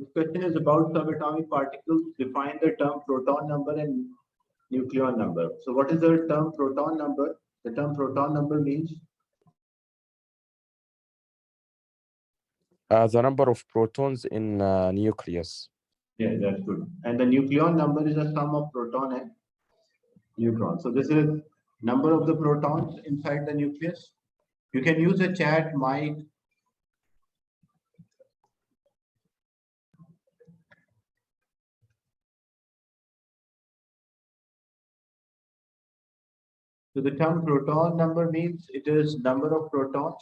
This question is about subatomic particles. Define the term proton number and nucleon number. So what is the term proton number? The term proton number means The number of protons in nucleus. yeah, that's good. And the nucleon number is a sum of proton and neutron. So this is number of the protons inside the nucleus. You can use a chat, mic. So the term proton number means it is number of protons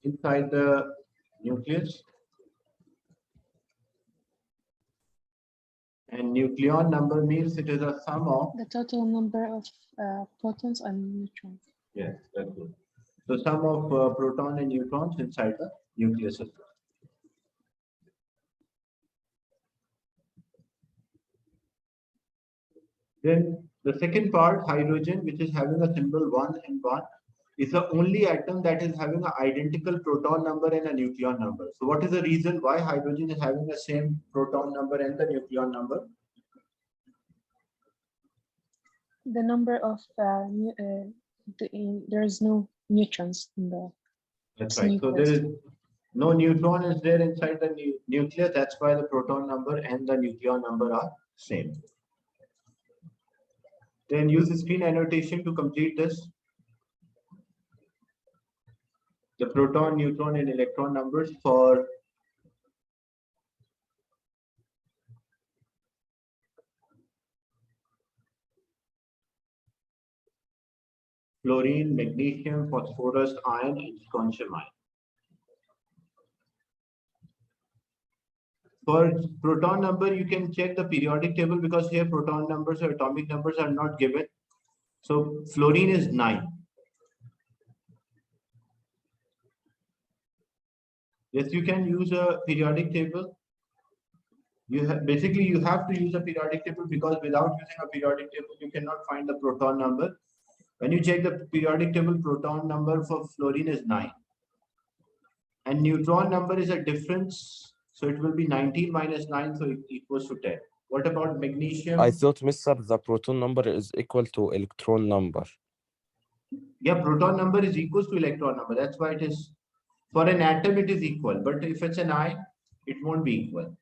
inside the nucleus. And nucleon number means it is a sum of the total number of protons and neutrons. yes, that's good. So sum of proton and neutrons inside the nucleus. Then the second part, hydrogen, which is having a symbol 1 and 1, is the only atom that is having an identical proton number and a nucleon number. So what is the reason why hydrogen is having the same proton number and the nucleon number? The number of there is no neutrons in the That's right. So there is no neutron is there inside the nucleus. That's why the proton number and the nucleon number are same. Then use the screen annotation to complete this. The proton, neutron, and electron numbers for fluorine, magnesium, phosphorus, iron, and strontium ion. For proton number, you can check the periodic table because here proton numbers or atomic numbers are not given. So fluorine is 9. Yes, you can use a periodic table. You have basically you have to use a periodic table because without using a periodic table, you cannot find the proton number. When you check the periodic table, proton number for fluorine is 9. And neutron number is a difference. So it will be 19 minus 9, so it equals to 10. What about magnesium? I thought, Mr. the proton number is equal to electron number. Yeah, proton number is equals to electron number. That's why it is, for an atom, it is equal. But if it's an ion, it won't be equal.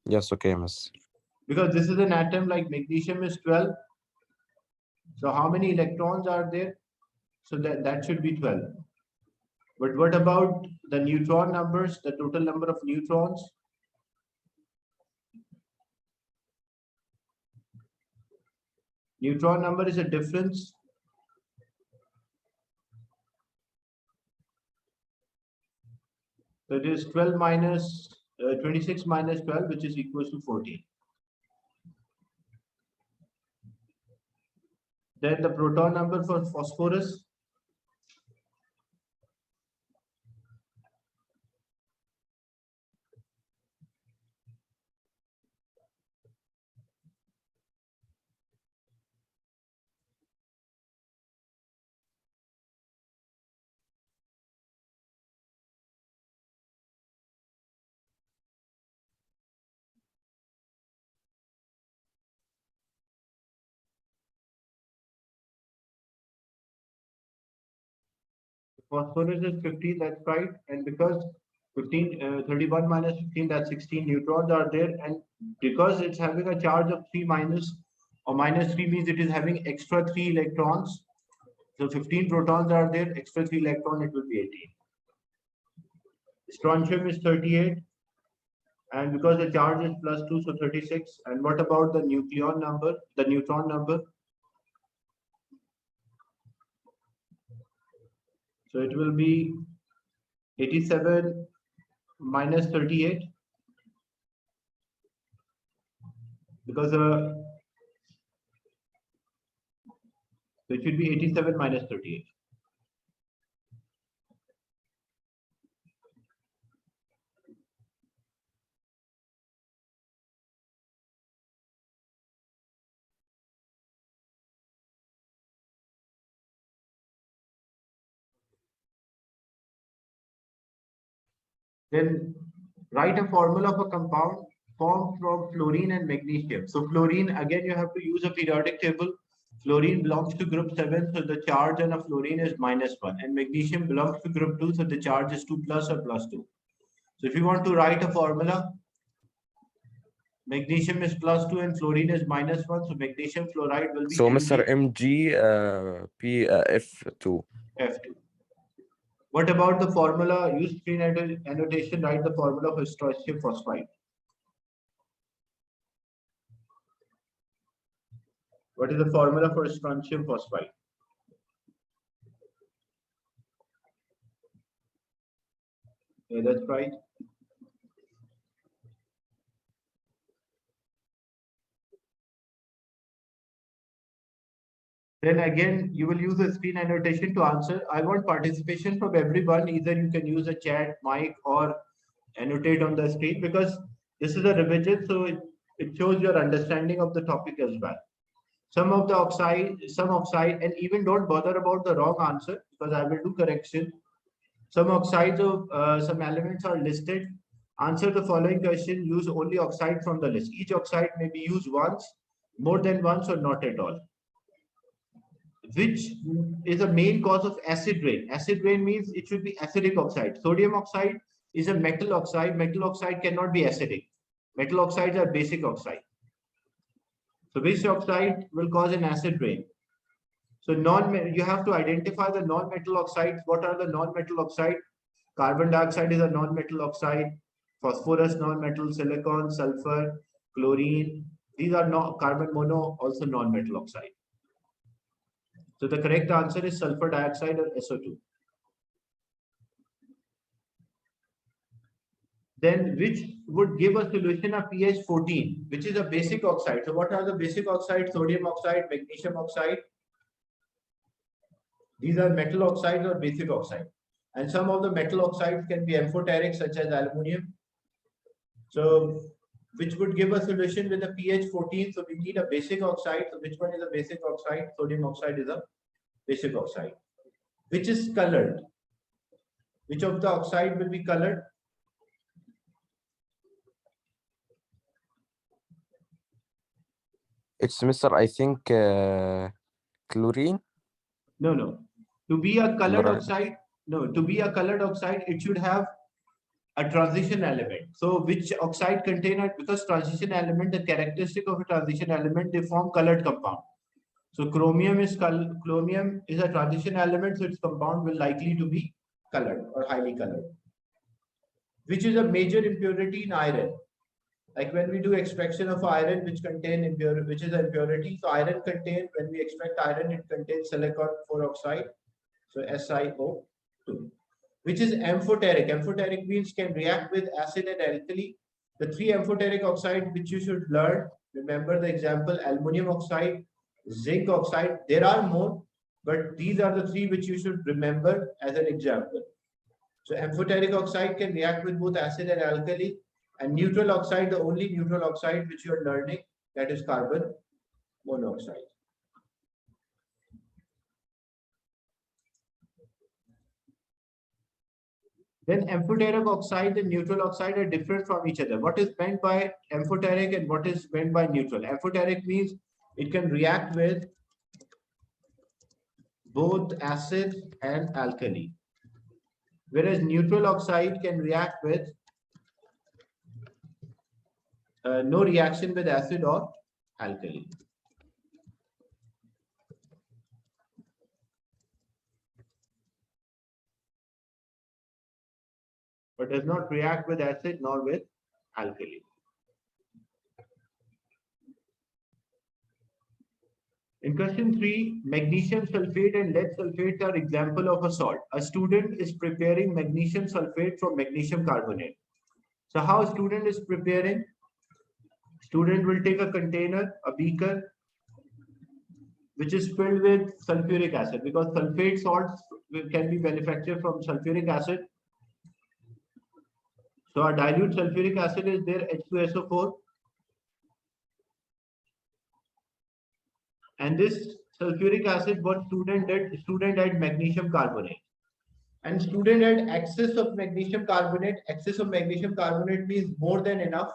Yes, okay, miss. Because this is an atom like magnesium is 12. So how many electrons are there? So that should be 12. But what about the neutron numbers, the total number of neutrons? Neutron number is a difference. So it is 12 minus 26 minus 12, which is equals to 14. Then the proton number for phosphorus. Phosphorus is 15, that's right. And because 31 minus 15, that's 16 neutrons are there. And because it's having a charge of 3 minus or minus 3 means it is having extra 3 electrons. So 15 protons are there, extra 3 electron, it will be 18. Strontium is 38. And because the charge is plus 2, so 36. And what about the nucleon number, the neutron number? So it will be 87 minus 38 because so it should be 87 minus 38. Then write a formula of a compound formed from fluorine and magnesium. So fluorine, again, you have to use a periodic table. Fluorine belongs to group 7, so the charge on a fluorine is -1. And magnesium belongs to group 2, so the charge is 2 plus or plus 2. So if you want to write a formula, magnesium is +2 and fluorine is -1, so magnesium fluoride will be So Mr. Mg Mg P F2. F2. What about the formula? Use screen annotation, write the formula for strontium phosphide. What is the formula for strontium phosphide? Yeah, that's right. Then again, you will use the screen annotation to answer. I want participation from everyone. Either you can use a chat, mic, or annotate on the screen, because this is a revision, so it shows your understanding of the topic as well. Some oxide, and even don't bother about the wrong answer, because I will do correction. Some oxides of some elements are listed. Answer the following question. Use only oxide from the list. Each oxide may be used once, more than once, or not at all. Which is a main cause of acid rain? Acid rain means it should be acidic oxide. Sodium oxide is a metal oxide. Metal oxide cannot be acidic. Metal oxides are basic oxide. So which oxide will cause an acid rain? So you have to identify the non-metal oxides. What are the non-metal oxide? Carbon dioxide is a non-metal oxide. Phosphorus non-metal, silicon, sulfur, chlorine. These are not carbon mono, also non-metal oxide. So the correct answer is sulfur dioxide or SO2. Then which would give a solution of pH 14, which is a basic oxide. So what are the basic oxides? Sodium oxide, magnesium oxide. These are metal oxides or basic oxide. And some of the metal oxides can be amphoteric, such as aluminium. So which would give a solution with a pH 14. So we need a basic oxide. So which one is a basic oxide? Sodium oxide is a basic oxide. Which is colored? Which of the oxide will be colored? It's Mr. I think chlorine. No. To be a colored Right. oxide, it should have a transition element. So which oxide contain because transition element, the characteristic of a transition element, they form colored compound. So chromium is a transition element, so its compound will likely to be colored or highly colored. Which is a major impurity in iron? Like when we do extraction of iron, which is an impurity. So iron contain, when we extract iron, it contains silicon 4 oxide. So SiO2. Which is amphoteric. Amphoteric means can react with acid and alkali. The 3 amphoteric oxides which you should learn, remember the example, aluminum oxide, zinc oxide. There are more, but these are the 3 which you should remember as an example. So amphoteric oxide can react with both acid and alkali. And neutral oxide, the only neutral oxide which you are learning, that is carbon monoxide. Then amphoteric oxide and neutral oxide are different from each other. What is meant by amphoteric and what is meant by neutral? Amphoteric means it can react with both acid and alkali. Whereas neutral oxide can react with no reaction with acid or alkali. But does not react with acid nor with alkali. In question 3, magnesium sulfate and lead sulfate are example of a salt. A student is preparing magnesium sulfate from magnesium carbonate. So how a student is preparing? Student will take a container, a beaker, which is filled with sulfuric acid, because sulfate salts can be manufactured from sulfuric acid. So our dilute sulfuric acid is there, H2SO4. And this sulfuric acid, what student did, student had magnesium carbonate. and student had excess of magnesium carbonate. Excess of magnesium carbonate means more than enough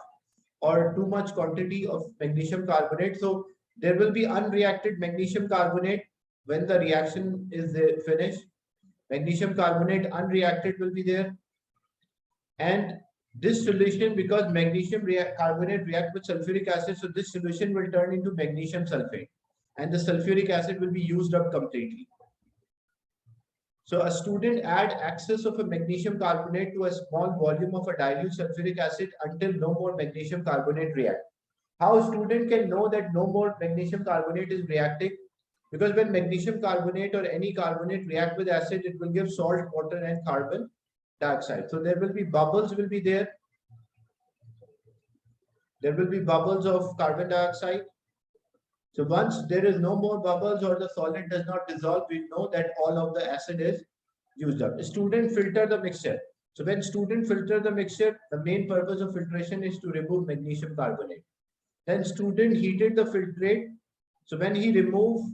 or too much quantity of magnesium carbonate. So there will be unreacted magnesium carbonate when the reaction is finished. Magnesium carbonate unreacted will be there. And this solution, because magnesium carbonate react with sulfuric acid, so this solution will turn into magnesium sulfate and the sulfuric acid will be used up completely. So a student add excess of a magnesium carbonate to a small volume of a dilute sulfuric acid until no more magnesium carbonate react. How a student can know that no more magnesium carbonate is reacting? Because when magnesium carbonate or any carbonate react with acid, it will give salt, water, and carbon dioxide. So there will be bubbles will be there. There will be bubbles of carbon dioxide. So once there is no more bubbles or the solid does not dissolve, we know that all of the acid is used up. Student filter the mixture. So when student filter the mixture, the main purpose of filtration is to remove magnesium carbonate. Then student heated the filtrate. So when he removed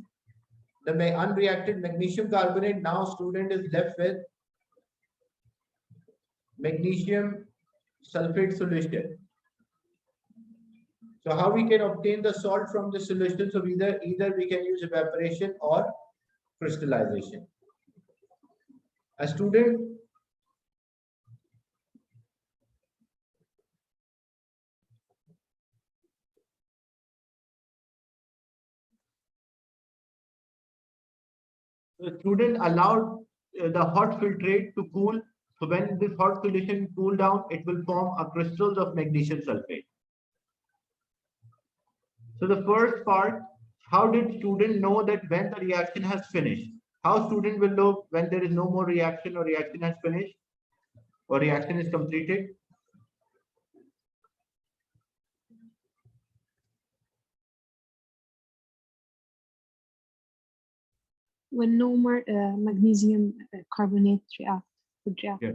the unreacted magnesium carbonate, now student is left with magnesium sulfate solution. So how we can obtain the salt from the solution? So either we can use evaporation or crystallization. A student allowed the hot filtrate to cool. So when this hot solution cool down, it will form a crystals of magnesium sulfate. So the first part, how did student know that when the reaction has finished? How student will know when there is no more reaction or reaction has finished or reaction is completed? When no more magnesium carbonate would react. Yeah.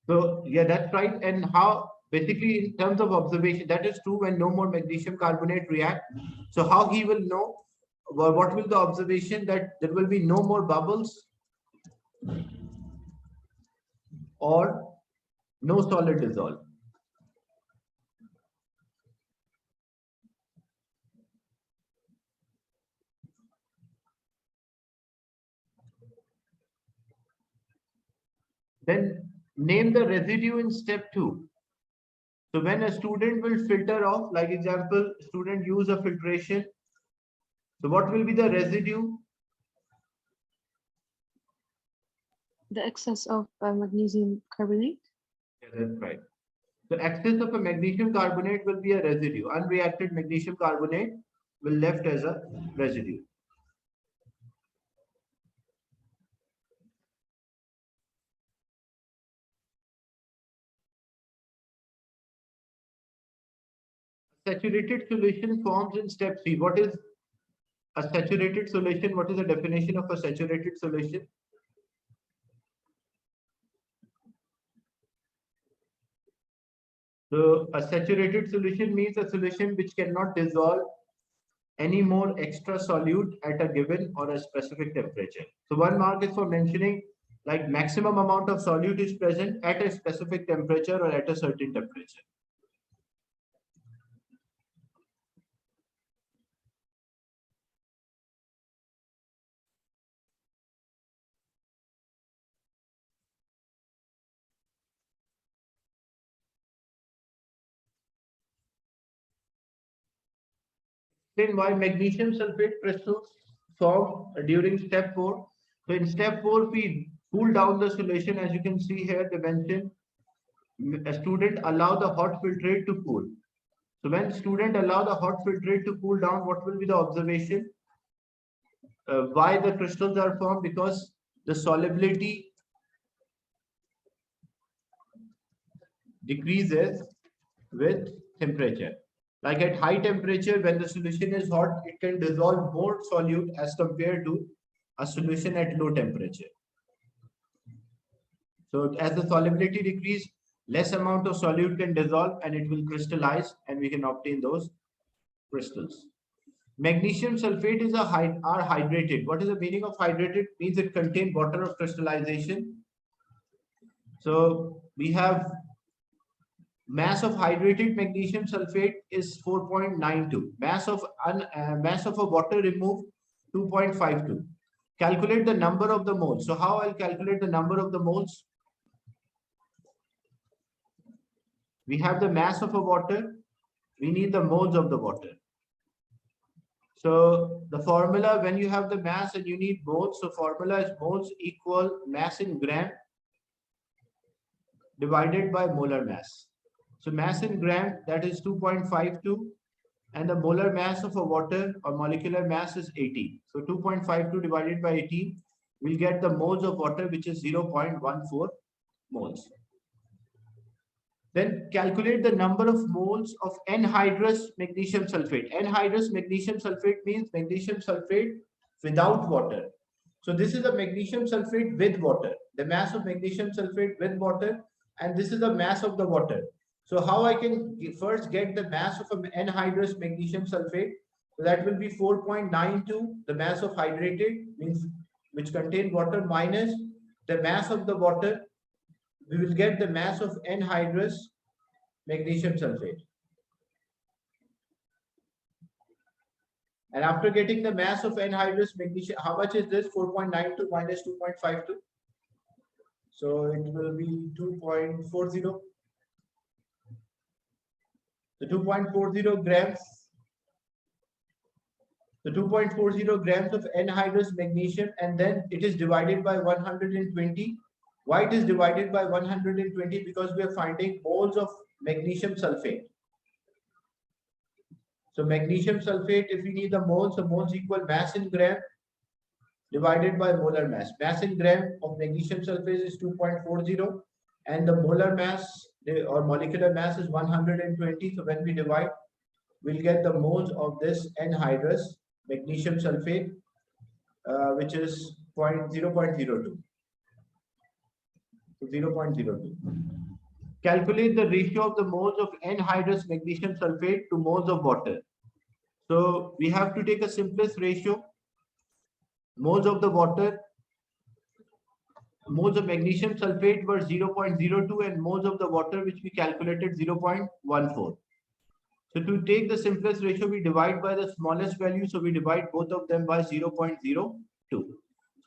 So yeah, that's right. And how basically in terms of observation, that is true when no more magnesium carbonate react. So how he will know, well, what will the observation that there will be no more bubbles or no solid dissolve. Then name the residue in step 2. So when a student will filter off, like example, student use a filtration. So what will be the residue? The excess of magnesium carbonate. Yeah, that's right. So excess of a magnesium carbonate will be a residue. Unreacted magnesium carbonate will left as a residue. Saturated solution forms in step 3. What is a saturated solution? What is the definition of a saturated solution? So a saturated solution means a solution which cannot dissolve any more extra solute at a given or a specific temperature. So 1 mark is for mentioning like maximum amount of solute is present at a specific temperature or at a certain temperature. Then why magnesium sulfate crystals form during step 4. So in step 4, we cool down the solution. As you can see here, they mention a student allow the hot filtrate to cool. So when student allow the hot filtrate to cool down, what will be the observation? Why the crystals are formed? Because the solubility decreases with temperature. Like at high temperature, when the solution is hot, it can dissolve more solute as compared to a solution at low temperature. So as the solubility decrease, less amount of solute can dissolve and it will crystallize and we can obtain those crystals. Magnesium sulfate is are hydrated. What is the meaning of hydrated? Means it contains water of crystallization. So we have mass of hydrated magnesium sulfate is 4.92. Mass of a water removed 2.52. Calculate the number of the moles. So how I'll calculate the number of the moles? We have the mass of a water. We need the moles of the water. So the formula, when you have the mass and you need moles, so formula is moles equal mass in gram divided by molar mass. So mass in gram, that is 2.52, and the molar mass of a water or molecular mass is 18. So 2.52 divided by 18, we'll get the moles of water, which is 0.14 moles. Then calculate the number of moles of anhydrous magnesium sulfate. Anhydrous magnesium sulfate means magnesium sulfate without water. So this is a magnesium sulfate with water, the mass of magnesium sulfate with water, and this is the mass of the water. So how I can first get the mass of an anhydrous magnesium sulfate? So that will be 4.92, the mass of hydrated, means which contain water, minus the mass of the water. We will get the mass of anhydrous magnesium sulfate. And after getting the mass of anhydrous magnesium, how much is this? 4.92 minus 2.52. So it will be 2.40. The 2.40 grams. The 2.40 grams of anhydrous magnesium, and then it is divided by 120. Why it is divided by 120? Because we are finding moles of magnesium sulfate. So magnesium sulfate, if we need the moles, so moles equal mass in gram divided by molar mass. Mass in gram of magnesium sulfate is 2.40, and the molar mass or molecular mass is 120. So when we divide, we'll get the moles of this anhydrous magnesium sulfate, which is 0.02. 0.02. Calculate the ratio of the moles of anhydrous magnesium sulfate to moles of water. So we have to take a simplest ratio. Moles of the water, moles of magnesium sulfate were 0.02, and moles of the water, which we calculated, 0.14. So to take the simplest ratio, we divide by the smallest value. So we divide both of them by 0.02. So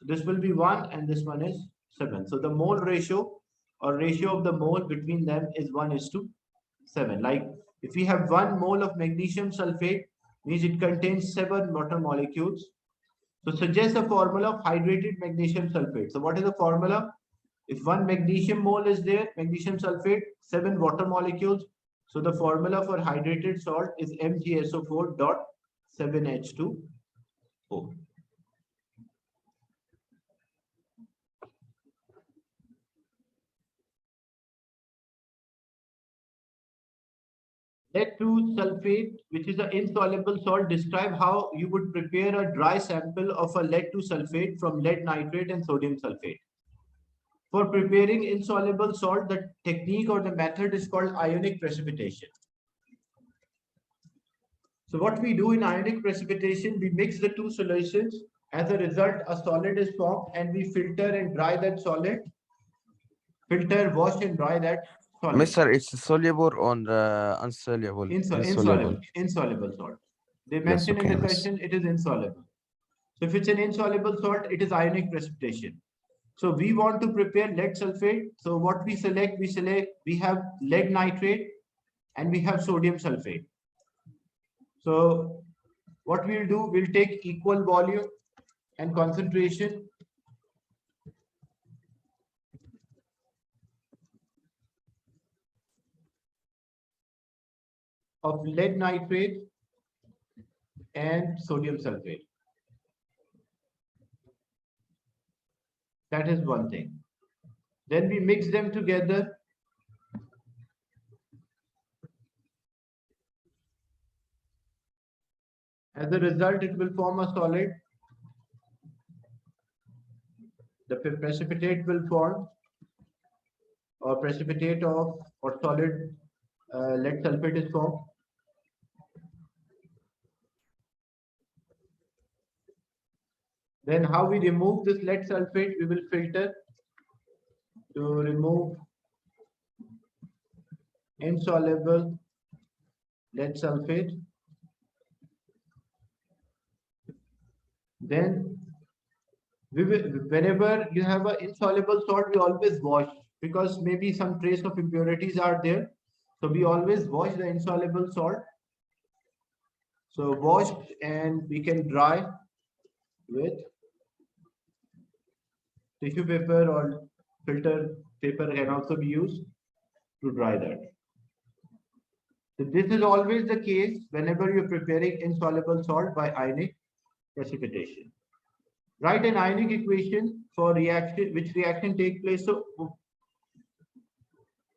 this will be 1 and this one is 7. So the mole ratio or ratio of the mole between them is 1:7. Like if we have 1 mole of magnesium sulfate, means it contains 7 water molecules. So suggest a formula of hydrated magnesium sulfate. So what is the formula? If 1 magnesium mole is there, magnesium sulfate, 7 water molecules. So the formula for hydrated salt is MgSO4.7H2O. Lead-2 sulfate, which is an insoluble salt, describe how you would prepare a dry sample of a lead-2 sulfate from lead nitrate and sodium sulfate. For preparing insoluble salt, the technique or the method is called ionic precipitation. So what we do in ionic precipitation, we mix the two solutions. As a result, a solid is formed, and we filter and dry that solid. Filter, wash, and dry that solid. Mister, it's soluble or insoluble? Insoluble salt. They mention in the question it is insoluble. So if it's an insoluble salt, it is ionic precipitation. So we want to prepare lead sulfate. So what we select, we have lead nitrate and we have sodium sulfate. So what we'll do, we'll take equal volume and concentration of lead nitrate and sodium sulfate. That is one thing. Then we mix them together. As a result, it will form a solid. The precipitate will form, or precipitate of or solid lead sulfate is formed. Then how we remove this lead sulfate? We will filter to remove insoluble lead sulfate. Then whenever you have an insoluble salt, we always wash because maybe some trace of impurities are there. So we always wash the insoluble salt. So wash, and we can dry with tissue paper, or filter paper can also be used to dry that. So this is always the case whenever you're preparing insoluble salt by ionic precipitation. Write an ionic equation for reaction, which reaction take place. So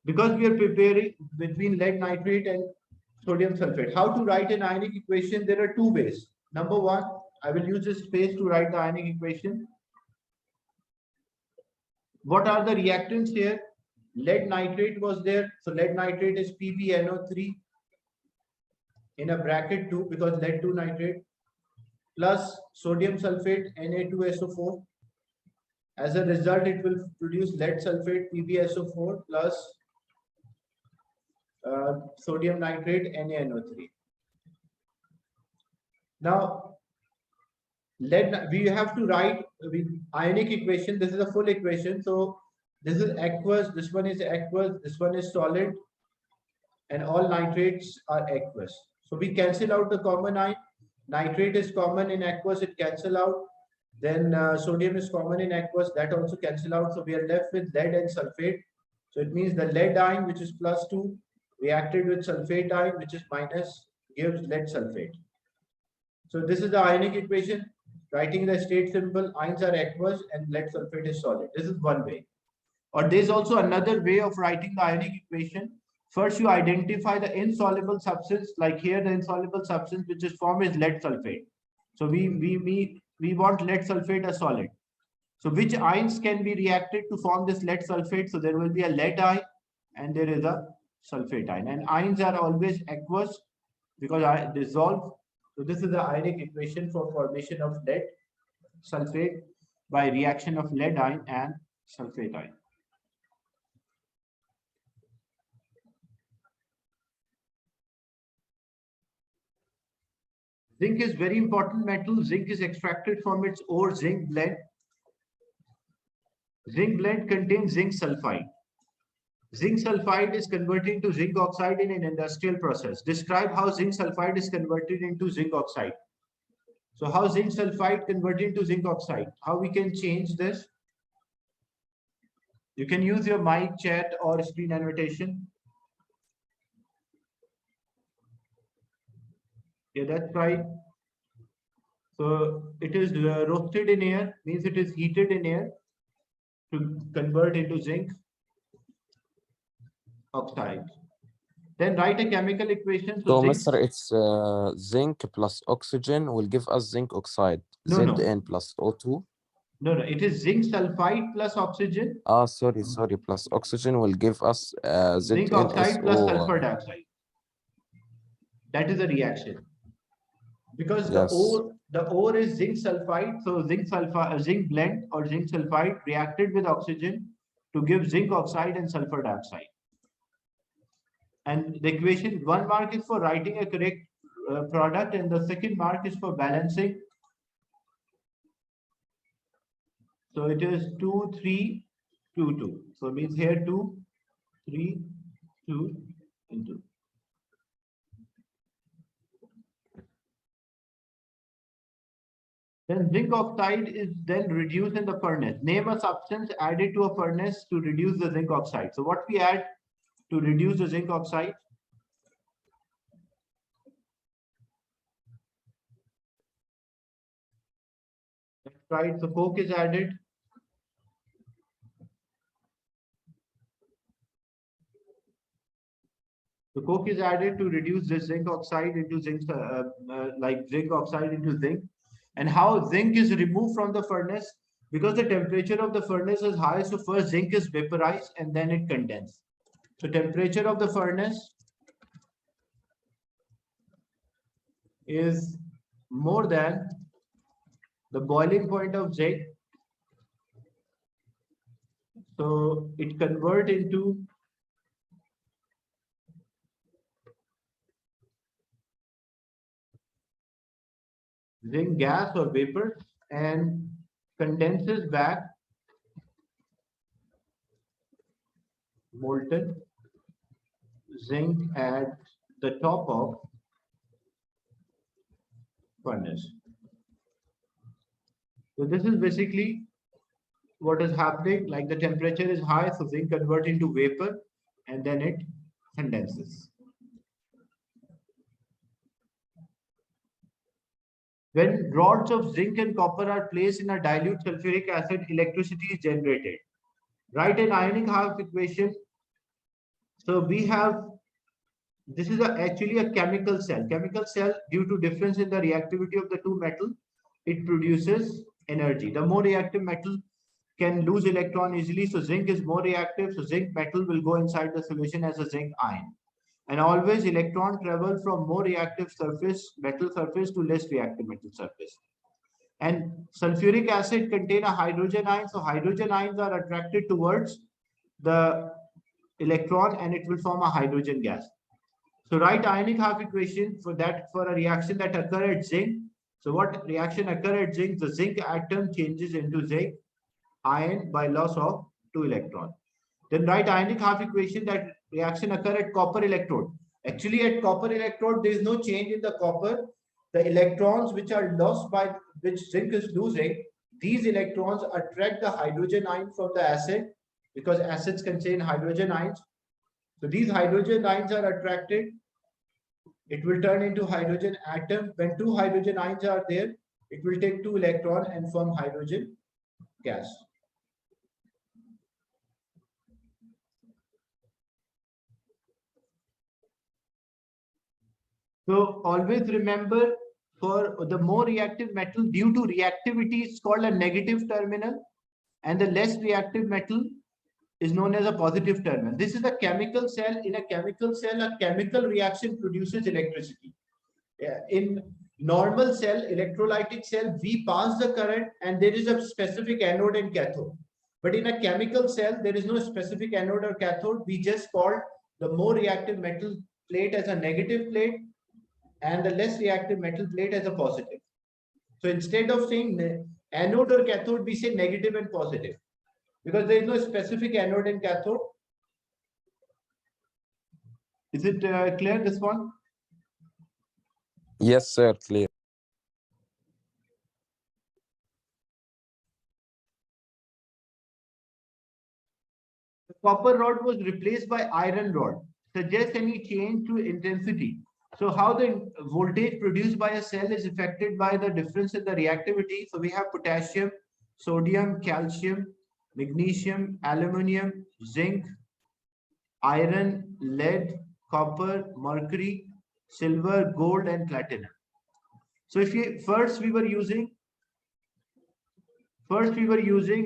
because we are preparing between lead nitrate and sodium sulfate, how to write an ionic equation? There are two ways. Number one, I will use this space to write the ionic equation. What are the reactants here? Lead nitrate was there. So lead nitrate is PbNO3 in a bracket 2, because lead 2 nitrate, plus sodium sulfate Na2SO4. As a result, it will produce lead sulfate PbSO4 plus sodium nitrate NaNO3. Now, we have to write ionic equation. This is a full equation. So this is aqueous, this one is aqueous, this one is solid, and all nitrates are aqueous. So we cancel out the common ion. Nitrate is common in aqueous, it cancel out. Then sodium is common in aqueous, that also cancel out. So we are left with lead and sulfate. So it means the lead ion, which is +2, reacted with sulfate ion, which is minus, gives lead sulfate. So this is the ionic equation. Writing the state symbol, ions are aqueous and lead sulfate is solid. This is one way. Or there's also another way of writing the ionic equation. First, you identify the insoluble substance, like here the insoluble substance which is formed is lead sulfate. So we want lead sulfate as solid. So which ions can be reacted to form this lead sulfate? So there will be a lead ion and there is a sulfate ion. And ions are always aqueous because I dissolve. So this is the ionic equation for formation of lead sulfate by reaction of lead ion and sulfate ion. Zinc is very important metal. Zinc is extracted from its ore zinc blende. Zinc blende contains zinc sulfide. Zinc sulfide is converted to zinc oxide in an industrial process. Describe how zinc sulfide is converted into zinc oxide. So how zinc sulfide converted into zinc oxide? How we can change this? You can use your mic, chat, or screen annotation. Yeah, that's right. So it is roasted in air, means it is heated in air to convert into zinc oxide. Then write a chemical equation. So, zinc, Mr. It's zinc plus oxygen will give us zinc oxide. No, Zn plus O2. No, it is zinc sulfide plus oxygen. Sorry. Plus oxygen will give us Zinc oxide plus sulfur ZnSO. dioxide. That is a reaction. Because Yes. the ore is zinc sulfide, so zinc blend or zinc sulfide reacted with oxygen to give zinc oxide and sulfur dioxide. And the equation, 1 mark is for writing a correct product, and the second mark is for balancing. So it is 2, 3, 2, 2. So it means here 2, 3, 2, and 2. Then zinc oxide is then reduced in the furnace. Name a substance added to a furnace to reduce the zinc oxide. So what we add to reduce the zinc oxide? That's right. So coke is added. The coke is added to reduce the zinc oxide into zinc, like zinc oxide into zinc. And how zinc is removed from the furnace? Because the temperature of the furnace is high, so first zinc is vaporized and then it condenses. So temperature of the furnace is more than the boiling point of zinc. So it converts into zinc gas or vapor and condenses back molten zinc at the top of furnace. So this is basically what is happening. Like the temperature is high, so zinc converts into vapor and then it condenses. When rods of zinc and copper are placed in a dilute sulfuric acid, electricity is generated. Write an ionic half equation. So we have, this is actually a chemical cell. Chemical cell, due to difference in the reactivity of the two metals, it produces energy. The more reactive metal can lose electron easily. So zinc is more reactive. So zinc metal will go inside the solution as a zinc ion. And always electron travel from more reactive surface, metal surface to less reactive metal surface. And sulfuric acid contain a hydrogen ion. So hydrogen ions are attracted towards the electron and it will form a hydrogen gas. So write ionic half equation for that, for a reaction that occur at zinc. So what reaction occur at zinc? The zinc atom changes into zinc ion by loss of 2 electrons. Then write ionic half equation that reaction occur at copper electrode. Actually, at copper electrode, there is no change in the copper. The electrons which are lost by which zinc is losing, these electrons attract the hydrogen ion from the acid because acids contain hydrogen ions. So these hydrogen ions are attracted. It will turn into hydrogen atom. When 2 hydrogen ions are there, it will take 2 electrons and form hydrogen gas. So always remember, for the more reactive metal, due to reactivity, it's called a negative terminal, and the less reactive metal is known as a positive terminal. This is a chemical cell. In a chemical cell, a chemical reaction produces electricity. In normal cell, electrolytic cell, we pass the current and there is a specific anode and cathode. But in a chemical cell, there is no specific anode or cathode. We just call the more reactive metal plate as a negative plate and the less reactive metal plate as a positive. So instead of saying anode or cathode, we say negative and positive because there is no specific anode and cathode. Is it clear, this one? Yes, sir, clear. The copper rod was replaced by iron rod. Suggest any change to intensity. So how the voltage produced by a cell is affected by the difference in the reactivity. So we have potassium, sodium, calcium, magnesium, aluminium, zinc, iron, lead, copper, mercury, silver, gold, and platinum. So if we first we were using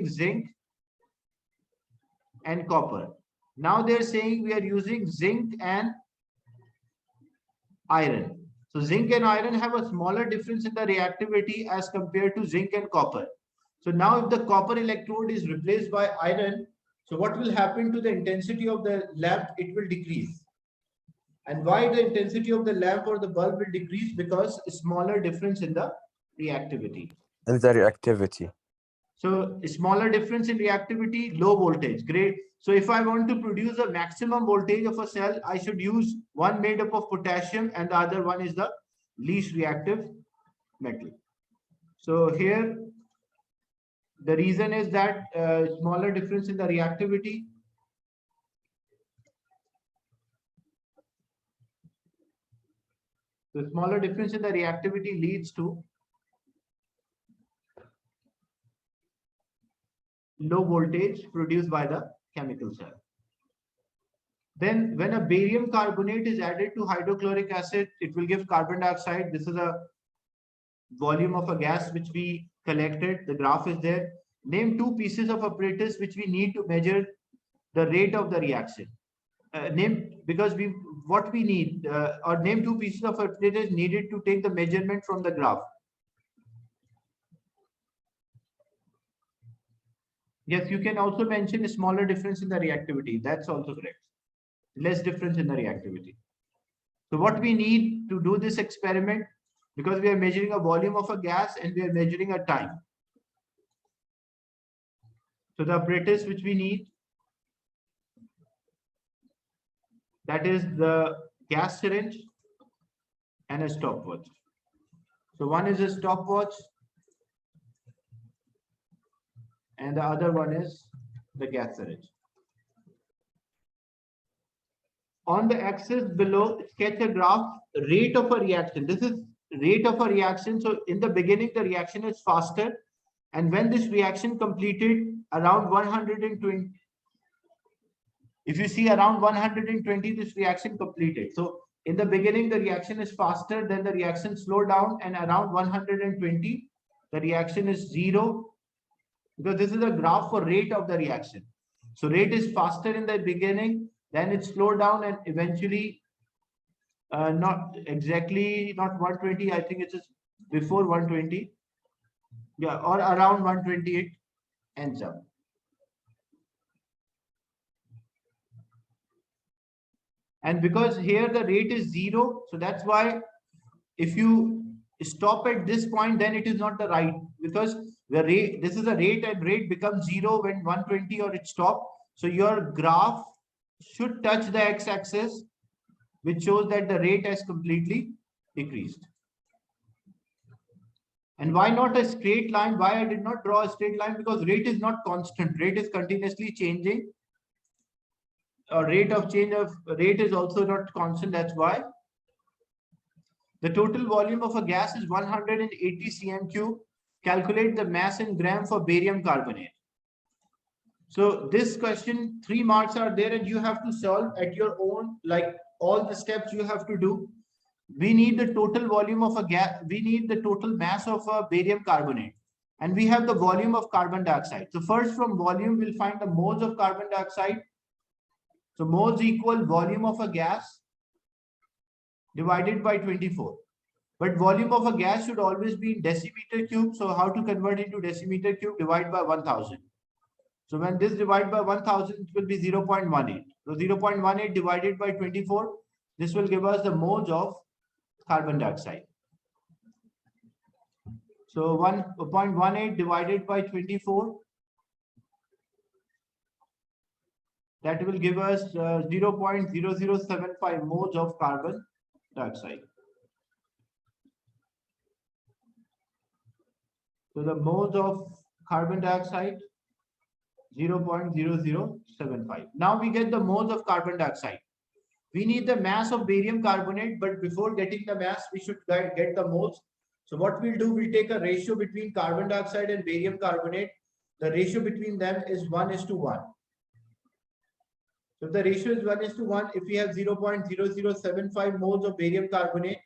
zinc and copper. Now they're saying we are using zinc and iron. So zinc and iron have a smaller difference in the reactivity as compared to zinc and copper. So now if the copper electrode is replaced by iron, so what will happen to the intensity of the lamp? It will decrease. And why the intensity of the lamp or the bulb will decrease? Because a smaller difference in the reactivity. And the reactivity. So a smaller difference in reactivity, low voltage, great. So if I want to produce a maximum voltage of a cell, I should use one made up of potassium and the other one is the least reactive metal. So here, the reason is that smaller difference in the reactivity. The smaller difference in the reactivity leads to low voltage produced by the chemical cell. Then when a barium carbonate is added to hydrochloric acid, it will give carbon dioxide. This is a volume of a gas which we collected. The graph is there. Name 2 pieces of apparatus which we need to measure the rate of the reaction. Name 2 pieces of apparatus needed to take the measurement from the graph. Yes, you can also mention a smaller difference in the reactivity. That's also correct. Less difference in the reactivity. So what we need to do this experiment, because we are measuring a volume of a gas and we are measuring a time. So the apparatus which we need, that is the gas syringe and a stopwatch. So one is a stopwatch and the other one is the gas syringe. On the axis below, sketch a graph rate of a reaction. This is rate of a reaction. So in the beginning, the reaction is faster. And when this reaction completed around 120, if you see around 120, this reaction completed. So in the beginning, the reaction is faster, then the reaction slowed down, and around 120, the reaction is 0, because this is a graph for rate of the reaction. So rate is faster in the beginning, then it slowed down, and eventually, not exactly, not 120, I think it's before 120. Yeah, or around 120, it ends up. And because here the rate is 0, so that's why if you stop at this point, then it is not the right, because the rate, this is a rate, and rate becomes 0 when 120 or it stops. So your graph should touch the x-axis, which shows that the rate has completely decreased. And why not a straight line? Why I did not draw a straight line? Because rate is not constant. Rate is continuously changing. Rate of change of rate is also not constant. That's why. The total volume of a gas is 180 cm cube. Calculate the mass in gram for barium carbonate. So this question, 3 marks are there, and you have to solve at your own, like all the steps you have to do. We need the total volume of a gas. We need the total mass of a barium carbonate, and we have the volume of carbon dioxide. So first, from volume, we'll find the moles of carbon dioxide. So moles equal volume of a gas divided by 24. But volume of a gas should always be in decimeter cube. So how to convert into decimeter cube? Divide by 1000. So when this divided by 1000, it will be 0.18. So 0.18 divided by 24, this will give us the moles of carbon dioxide. So 1.18 divided by 24, that will give us 0.0075 moles of carbon dioxide. So the moles of carbon dioxide, 0.0075. Now we get the moles of carbon dioxide. We need the mass of barium carbonate, but before getting the mass, we should get the moles. So what we'll do, we'll take a ratio between carbon dioxide and barium carbonate. The ratio between them is 1:1. So if the ratio is 1:1, if we have 0.0075 moles of barium carbonate,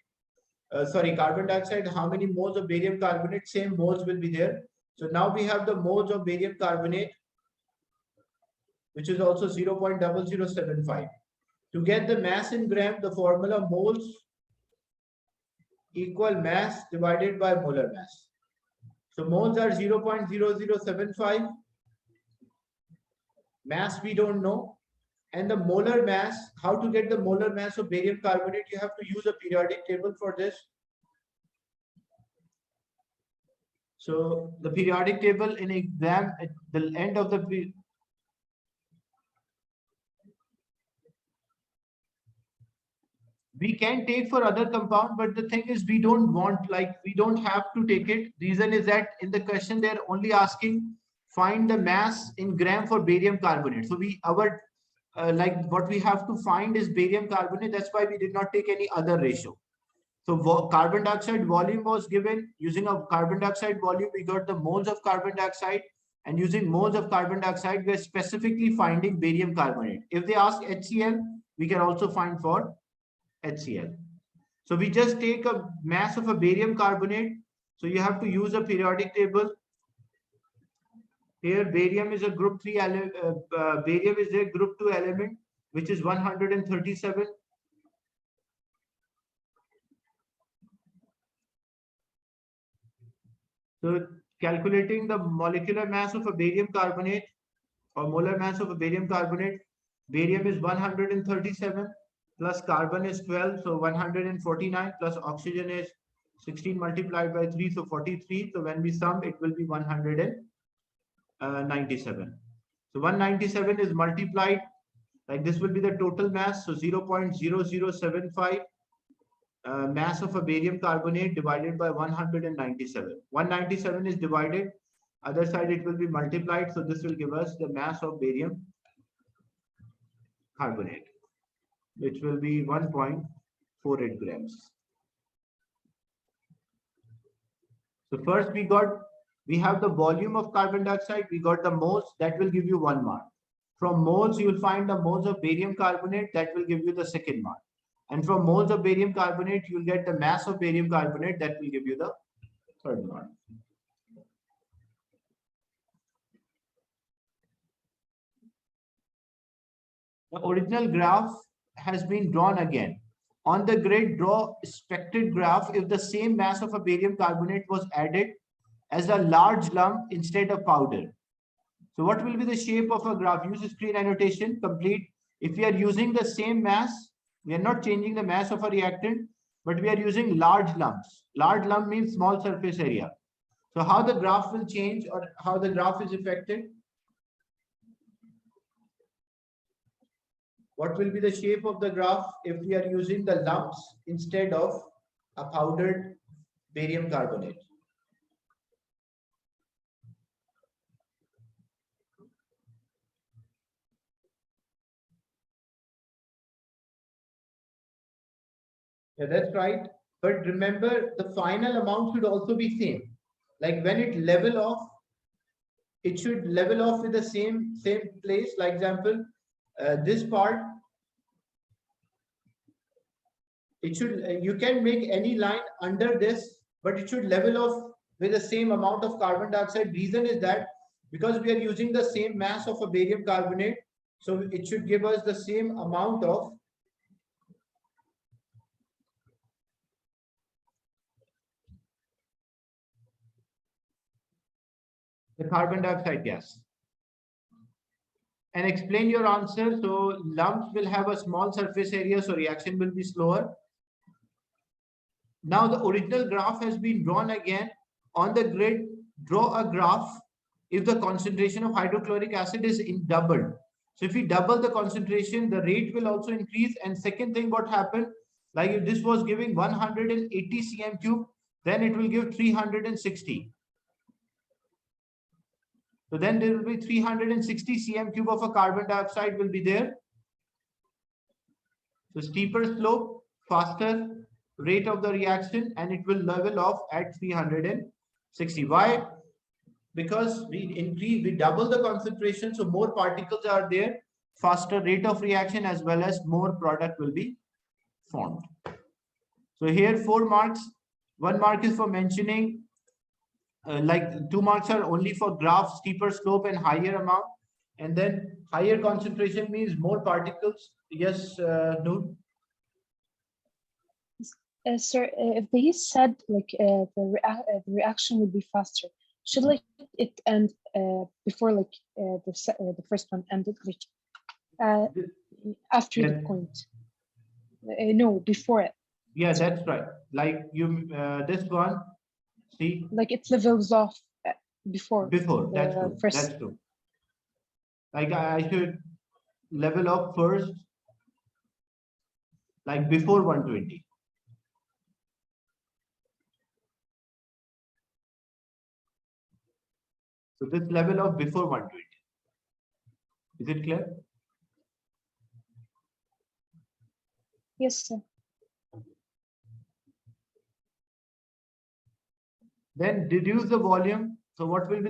carbon dioxide, how many moles of barium carbonate? Same moles will be there. So now we have the moles of barium carbonate, which is also 0.0075. To get the mass in gram, the formula moles equal mass divided by molar mass. So moles are 0.0075. Mass we don't know. And the molar mass, how to get the molar mass of barium carbonate? You have to use a periodic table for this. So the periodic table in exam at the end of the we can take for other compound, but the thing is we don't want, like we don't have to take it. Reason is that in the question they're only asking find the mass in gram for barium carbonate. So like what we have to find is barium carbonate. That's why we did not take any other ratio. So carbon dioxide volume was given. Using a carbon dioxide volume, we got the moles of carbon dioxide, and using moles of carbon dioxide, we're specifically finding barium carbonate. If they ask HCl, we can also find for HCl. So we just take a mass of a barium carbonate. So you have to use a periodic table. Here barium is a group 3 element, barium is a group 2 element, which is 137. So calculating the molecular mass of a barium carbonate or molar mass of a barium carbonate, barium is 137 plus carbon is 12, so 149 plus oxygen is 16 multiplied by 3, so 43. So when we sum, it will be 197. So 197 is multiplied, like this will be the total mass. So 0.0075 mass of a barium carbonate divided by 197. 197 is divided, other side it will be multiplied. So this will give us the mass of barium carbonate, which will be 1.48 grams. So first we have the volume of carbon dioxide, we got the moles, that will give you 1 mark. From moles, you will find the moles of barium carbonate, that will give you the second mark. And from moles of barium carbonate, you will get the mass of barium carbonate, that will give you the third mark. The original graph has been drawn again. On the grid, draw expected graph if the same mass of a barium carbonate was added as a large lump instead of powder. So what will be the shape of a graph? Use screen annotation, complete. If we are using the same mass, we are not changing the mass of a reactant, but we are using large lumps. Large lump means small surface area. So how the graph will change, or how the graph is affected? What will be the shape of the graph if we are using the lumps instead of a powdered barium carbonate? Yeah, that's right. But remember, the final amount should also be same. Like when it level off, it should level off with the same place. Like example, this part, it should, you can make any line under this, but it should level off with the same amount of carbon dioxide. Reason is that because we are using the same mass of a barium carbonate, so it should give us the same amount of the carbon dioxide gas. And explain your answer. So lumps will have a small surface area, so reaction will be slower. Now the original graph has been drawn again. On the grid, draw a graph if the concentration of hydrochloric acid is in doubled. So if we double the concentration, the rate will also increase. And second thing, what happened, like if this was giving 180 cm cube, then it will give 360. So then there will be 360 cm cube of a carbon dioxide will be there. So steeper slope, faster rate of the reaction, and it will level off at 360. Why? Because we double the concentration, so more particles are there, faster rate of reaction, as well as more product will be formed. So here 4 marks, 1 mark is for mentioning, like 2 marks are only for graph, steeper slope and higher amount, and then higher concentration means more particles. Yes, Noor? Sir, if they said like the reaction would be faster, should like it end before like the first one ended, like after the point? No, before it. Yeah, that's right. Like you, this one, see, like it levels off before. That's true. First. That's true. Like I should level off first, like before 120. So this level of before 120. Is it clear? Yes, sir. Then deduce the volume. So what will be the